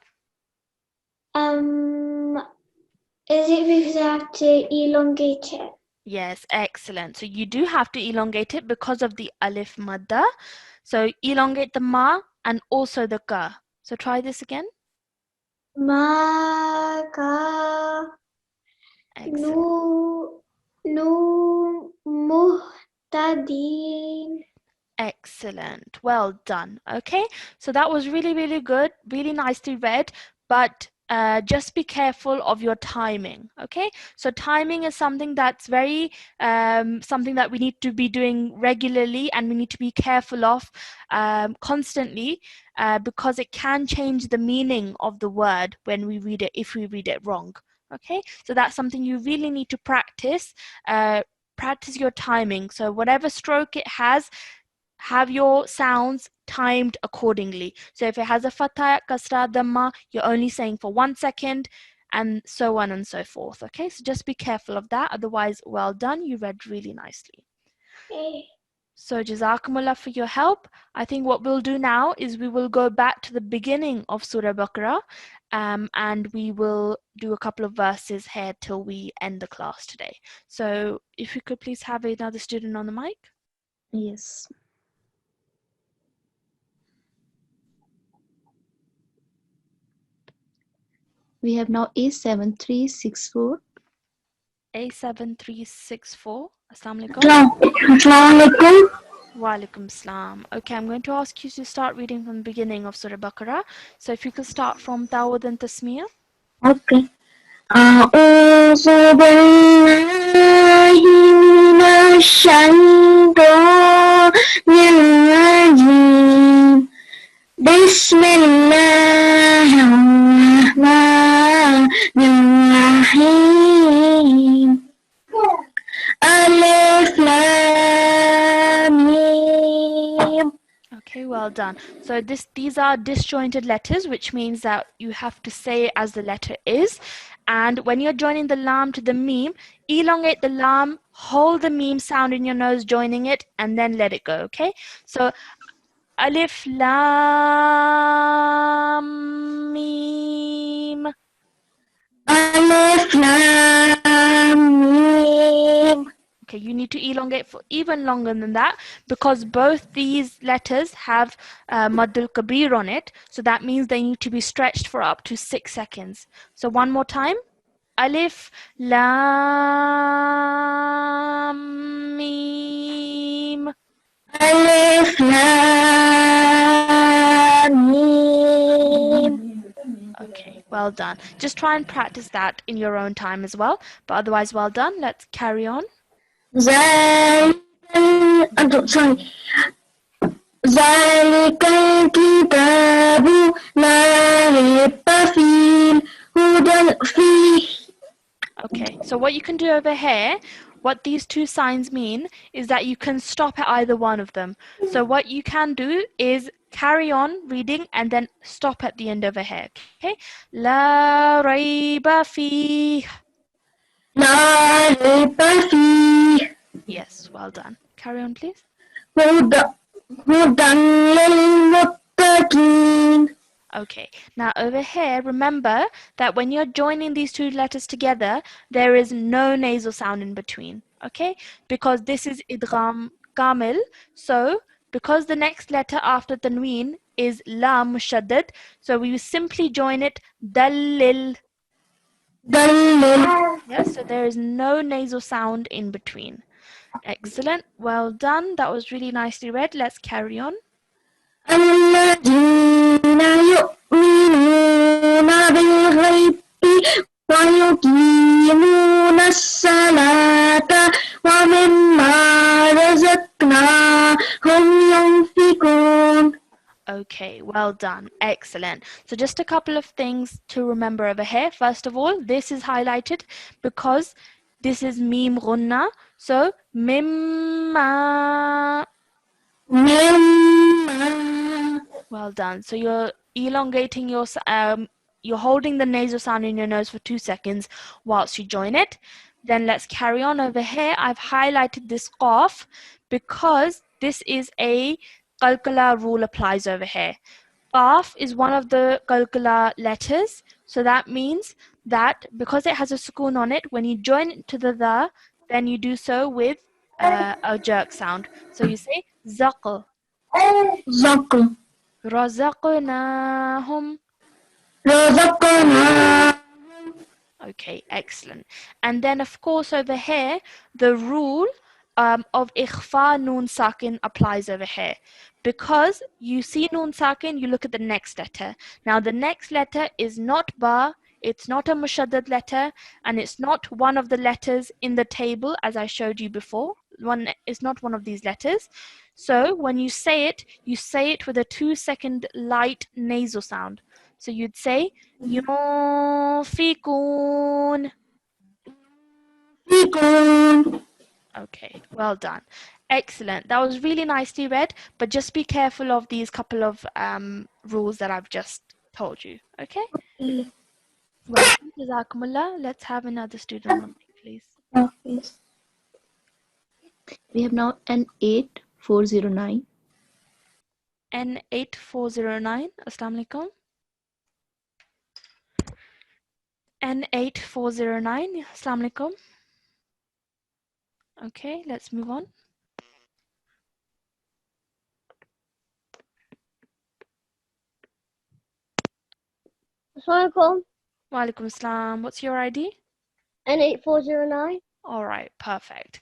Speaker 2: Is it because I have to elongate it?
Speaker 1: Yes, excellent. So you do have to elongate it because of the alif madda. So elongate the ma and also the ka. So try this again.
Speaker 2: Maka
Speaker 1: Excellent.
Speaker 2: muhtadin.
Speaker 1: Excellent. Well done. Okay, so that was really, really good, really nicely read. But just be careful of your timing. Okay, so timing is something that's very something that we need to be doing regularly, and we need to be careful of constantly, because it can change the meaning of the word when we read it, if we read it wrong. Okay, so that's something you really need to practice. Practice your timing. So whatever stroke it has, have your sounds timed accordingly. So if it has a fatha, kasra, dhamma, you're only saying for 1 second, and so on and so forth. Okay, so just be careful of that. Otherwise, well done. You read really nicely. So Jazakumullah for your help. I think what we'll do now is we will go back to the beginning of Surah Baqarah, and we will do a couple of verses here till we end the class today. So if we could please have another student on the mic.
Speaker 8: Yes. We have now A7364.
Speaker 1: A7364. Assalamu alaikum.
Speaker 2: Assalamualaikum.
Speaker 1: Wa alaikum salam. Okay, I'm going to ask you to start reading from the beginning of Surah Baqarah. So if you could start from Tawad and Tasmiyah.
Speaker 2: Okay. أعوذ بالله من الشيطان الرجيم بسم الله الرحمن الرحيم ألف لام ميم.
Speaker 1: Okay, well done. So these are disjointed letters, which means that you have to say it as the letter is. And when you're joining the lam to the meme, elongate the lam, hold the meme sound in your nose, joining it, and then let it go. Okay? So alif lam meme.
Speaker 2: Alif lam mim.
Speaker 1: Okay, you need to elongate for even longer than that, because both these letters have Maddul Kabir on it. So that means they need to be stretched for up to 6 seconds. So one more time. Alif lam mim.
Speaker 2: Alif lam mim.
Speaker 1: Okay, well done. Just try and practice that in your own time as well. But otherwise, well done. Let's carry on.
Speaker 2: ذلك sorry. ذلك الكتاب لا ريب فيه هدى فيه.
Speaker 1: Okay, so what you can do over here, what these two signs mean is that you can stop at either one of them. So what you can do is carry on reading and then stop at the end over here. Okay, La rayba fih.
Speaker 2: لا ريب فيه
Speaker 1: Yes, well done. Carry on, please.
Speaker 2: هدى للمتقين.
Speaker 1: Okay, now over here, remember that when you're joining these two letters together, there is no nasal sound in between, okay? Because this is idgham kamil, so because the next letter after tanween is la mushaddad, so we simply join it dalil.
Speaker 2: دلل.
Speaker 1: Yes, so there is no nasal sound in between. Excellent, well done. That was really nicely read. Let's carry on.
Speaker 2: الذين يؤمنون بالغيب ويقيمون الصلاة ومما رزقناهم ينفقون.
Speaker 1: Okay, well done. Excellent. So just a couple of things to remember over here. First of all, this is highlighted because this is mim gunna. So mimma.
Speaker 2: مما.
Speaker 1: Well done. So you're elongating your you're holding the nasal sound in your nose for 2 seconds whilst you join it. Then let's carry on over here. I've highlighted this qaf because this is a qalqala rule applies over here. Qaf is one of the qalqala letters. So that means that because it has a sukoon on it, when you join it to the dha, then you do so with a jerk sound. So you say zaq.
Speaker 2: زق.
Speaker 1: رزقناهم.
Speaker 2: رزقنا.
Speaker 1: Okay, excellent. And then of course over here, the rule of ikhfa nun sakin applies over here. Because you see nun sakin, you look at the next letter. Now the next letter is not ba, it's not a mushaddad letter, and it's not one of the letters in the table as I showed you before. It's not one of these letters. So when you say it with a 2-second light nasal sound. So you'd say yufikun. Okay, well done. Excellent. That was really nicely read, but just be careful of these couple of rules that I've just told you. Okay? Well, Jazakumullah. Let's have another student on mic, please.
Speaker 2: Yes.
Speaker 8: We have now N8409.
Speaker 1: N8409. Assalamu alaikum. N8409. Assalamu alaikum. Okay, let's move on.
Speaker 5: Assalamualaikum.
Speaker 1: Wa alaikum assalam. What's your ID?
Speaker 5: N8409.
Speaker 1: All right, perfect.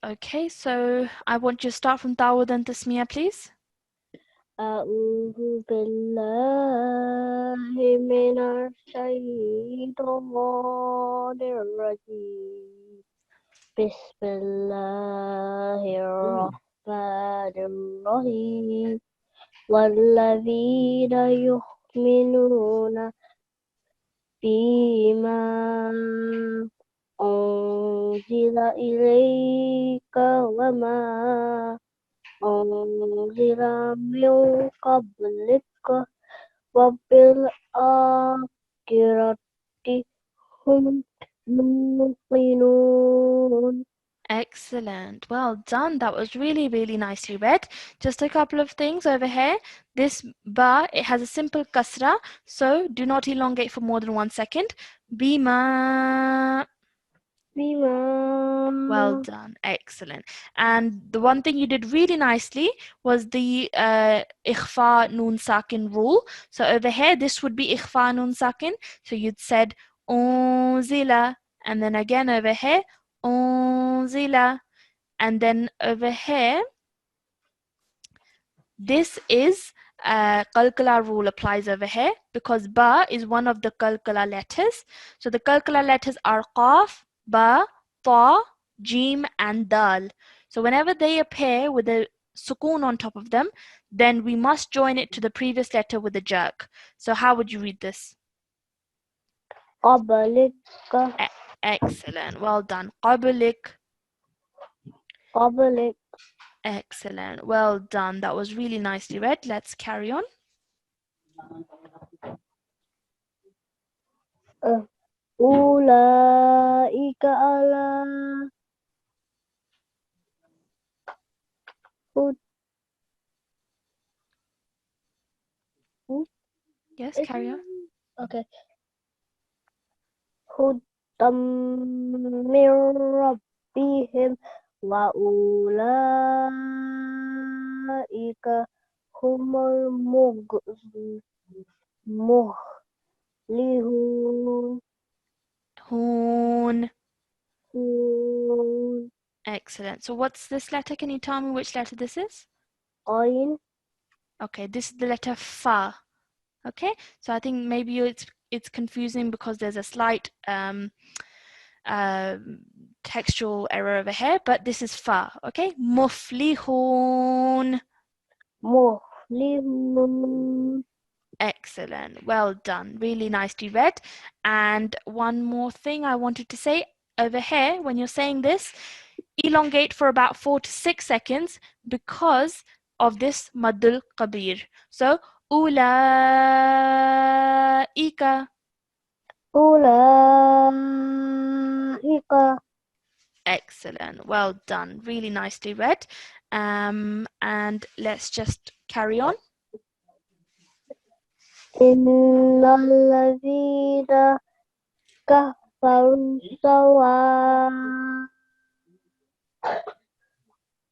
Speaker 1: Okay, so I want you to start from Dawud and Tasmiyah, please.
Speaker 5: أعوذ بالله من الشيطان الرجيم بسم الله الرحمن الرحيم والذين يؤمنون بما أنزل إليك وما أنزل من قبلك وبالآخرة هم يوقنون.
Speaker 1: Excellent. Well done. That was really, really nicely read. Just a couple of things over here. This ba, it has a simple kasra, so do not elongate for more than 1 second. Bima.
Speaker 5: بما
Speaker 1: Well done. Excellent. And the one thing you did really nicely was the ikhfa nun sakin rule. So over here, this would be ikhfa nun sakin. So you'd said unzila, and then again over here, unzila, and then over here, this is qalqala rule applies over here because ba is one of the qalqala letters. So the qalqala letters are qaf, ba, ta, jim, and dal. So whenever they appear with a sukoon on top of them, then we must join it to the previous letter with a jerk. So how would you read this?
Speaker 5: قبلك
Speaker 1: Excellent. Well done. Qablik.
Speaker 5: قبلك
Speaker 1: Excellent. Well done. That was really nicely read. Let's carry on.
Speaker 5: أولئك على
Speaker 1: Yes, carry on.
Speaker 5: Okay. هدى من ربهم وأولئك هم المفلحون.
Speaker 1: Hoon. Excellent. So what's this letter? Can you tell me which letter this is?
Speaker 5: عين
Speaker 1: Okay, this is the letter fa. Okay, so I think maybe it's confusing because there's a slight textual error over here, but this is fa. Okay, muflihun.
Speaker 5: مفلحون.
Speaker 1: Excellent. Well done. Really nicely read. And one more thing I wanted to say over here, when you're saying this, elongate for about 4 to 6 seconds because of this madul kabir. So, ulaika.
Speaker 5: أولئك
Speaker 1: Excellent. Well done. Really nicely read. And let's just carry on.
Speaker 5: إن الذين كفروا سواء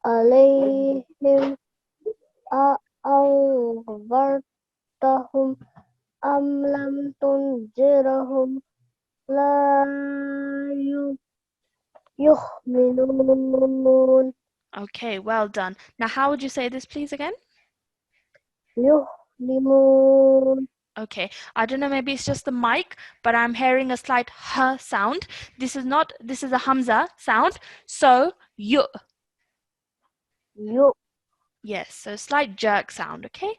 Speaker 5: عليهم أأنذرتهم أم لم تنذرهم لا يؤمنون
Speaker 1: Okay, well done. Now, how would you say this, please, again?
Speaker 5: يؤمنون
Speaker 1: Okay, I don't know, maybe it's just the mic, but I'm hearing a slight h sound. This is not, this is a hamza sound. So, you.
Speaker 5: يؤ
Speaker 1: Yes, so slight jerk sound, okay?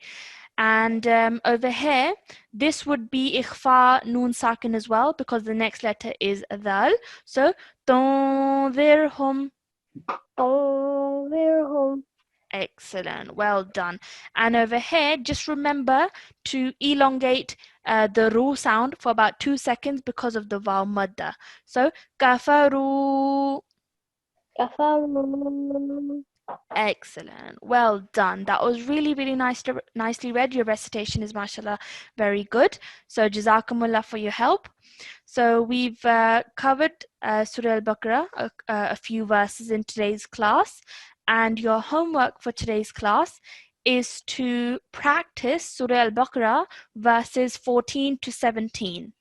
Speaker 1: And over here, this would be ikhfa noon sakin as well, because the next letter is dal. So, tunzirhum.
Speaker 5: تنذرهم
Speaker 1: Excellent, well done. And over here, just remember to elongate the ru sound for about 2 seconds because of the vowel madda. So, kafaru.
Speaker 5: كفروا
Speaker 1: Excellent, well done. That was really, really nicely read. Your recitation is, mashallah, very good. So, jazakumullah for your help. So we've covered Surah Al-Baqarah, a few verses in today's class, and your homework for today's class is to practice Surah Al-Baqarah verses 14 to 17.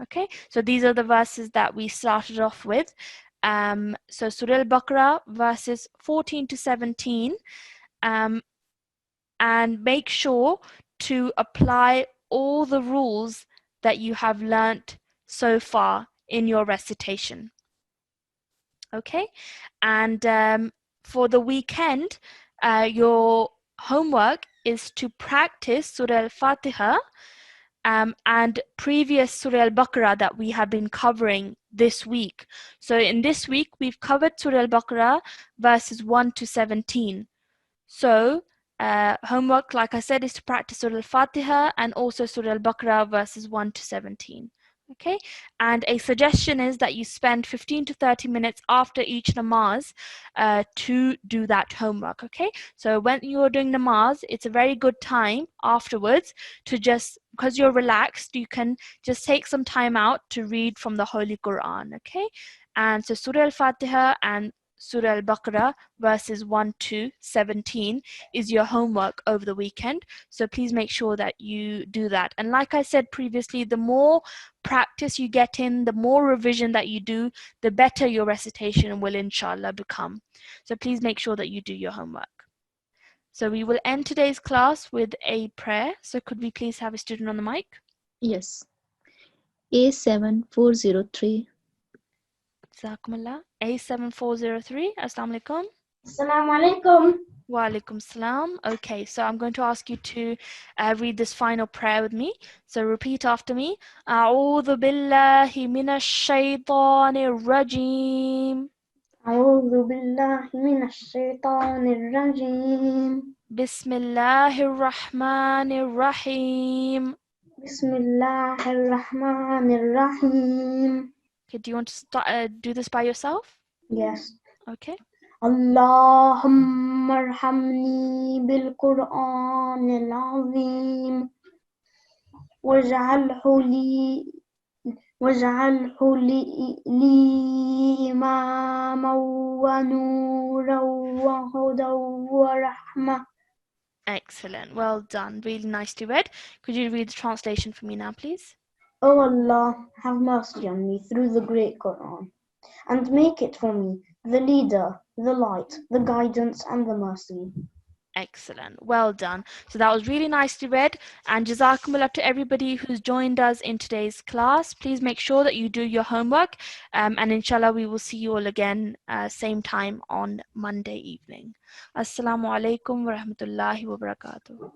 Speaker 1: Okay, so these are the verses that we started off with. So Surah Al-Baqarah verses 14 to 17, and make sure to apply all the rules that you have learnt so far in your recitation. Okay, and for the weekend, your homework is to practice Surah Al-Fatiha and previous Surah Al-Baqarah that we have been covering this week. So in this week, we've covered Surah Al-Baqarah verses 1 to 17. So homework, like I said, is to practice Surah Al-Fatiha and also Surah Al-Baqarah verses 1 to 17. Okay, and a suggestion is that you spend 15 to 30 minutes after each namaz to do that homework. Okay, so when you're doing namaz, it's a very good time afterwards to just, because you're relaxed, you can just take some time out to read from the Holy Quran. Okay, and so Surah Al-Fatiha and Surah Al-Baqarah verses 1 to 17 is your homework over the weekend. So please make sure that you do that. And like I said previously, the more practice you get in, the more revision that you do, the better your recitation will inshallah become. So please make sure that you do your homework. So we will end today's class with a prayer. So could we please have a student on the mic?
Speaker 8: Yes. A7403.
Speaker 1: Jazakumullah. A7403. Assalamu alaikum.
Speaker 2: Assalamu alaikum.
Speaker 1: Wa alaikum salam. Okay, so I'm going to ask you to read this final prayer with me. So repeat after me. A'udhu billahi minash shaitanir rajim.
Speaker 2: أعوذ بالله من الشيطان الرجيم.
Speaker 1: Bismillahir rahmanir rahim.
Speaker 2: بسم الله الرحمن الرحيم.
Speaker 1: Okay, do you want to start, do this by yourself?
Speaker 2: Yes.
Speaker 1: Okay.
Speaker 2: اللهم ارحمني بالقرآن العظيم واجعله لي إماما ونورا وهدى ورحمة.
Speaker 1: Excellent. Well done. Really nicely read. Could you read the translation for me now, please?
Speaker 2: O Allah, have mercy on me through the great Quran, and make it for me the leader, the light, the guidance, and the mercy.
Speaker 1: Excellent. Well done. So that was really nicely read. And jazakumullah to everybody who's joined us in today's class. Please make sure that you do your homework. And inshallah, we will see you all again same time on Monday evening. Assalamu alaikum wa rahmatullahi wa barakatuh.